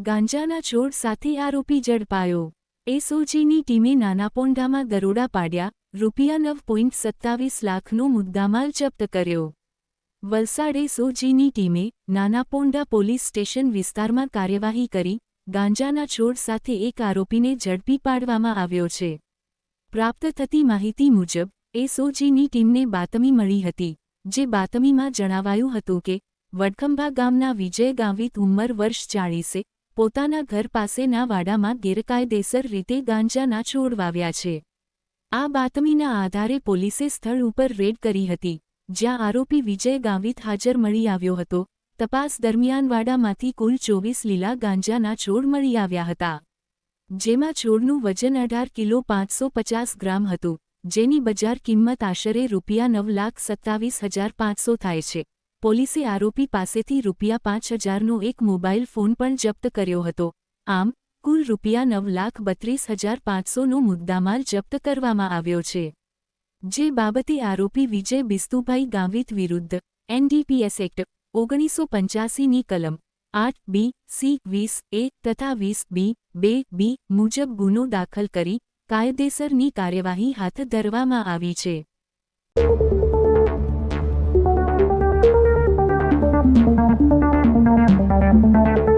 ગાંજાના છોડ સાથે આરોપી ઝડપાયો। એસઓજીની ટીમે નાનાપોંઢામાં દરોડા પાડ્યા, ₹9.27 લાખનો મુદ્દામાલ જપ્ત કર્યો। વલસાડ એસઓજીની ટીમે નાનાપોંઢા પોલીસ સ્ટેશન વિસ્તારમાં કાર્યવાહી કરી ગાંજાના છોડ સાથે એક આરોપીને ઝડપી પાડવામાં આવ્યો છે। પ્રાપ્ત થતી માહિતી મુજબ એસઓજીની ટીમને બાતમી મળી હતી, જે બાતમીમાં જણાવાયું હતું કે વડખંભા ગામના વિજય ગાવિત ઉંમર વર્ષ 40 પોતાના ઘર પાસેના વાડામાં ગેરકાયદેસર રીતે ગાંજાના છોડ વાવ્યા છે। આ બાતમીના આધારે પોલીસે સ્થળ ઉપર રેડ કરી હતી, જ્યાં આરોપી વિજય ગાવિત હાજર મળી આવ્યો હતો। તપાસ દરમિયાન વાડામાંથી કુલ 24 લીલા ગાંજાના છોડ મળી આવ્યા હતા, જેમાં છોડનું વજન 18 કિલો 550 ગ્રામ હતું, જેની બજાર કિંમત આશરે ₹9,27,500 થાય છે। પોલીસે આરોપી પાસેથી ₹5,000નો એક મોબાઈલ ફોન પણ જપ્ત કર્યો હતો। આમ કુલ ₹9,32,500નો મુદ્દામાલ જપ્ત કરવામાં આવ્યો છે, જે બાબતે આરોપી વિજય બિસ્તુભાઈ ગાવિત વિરુદ્ધ એનડીપીએસ એક્ટ 1985ની કલમ 8B-C-20A તથા 20B-2B મુજબ ગુનો દાખલ કરી કાયદેસરની કાર્યવાહી હાથ ધરવામાં આવી છે। Thank you.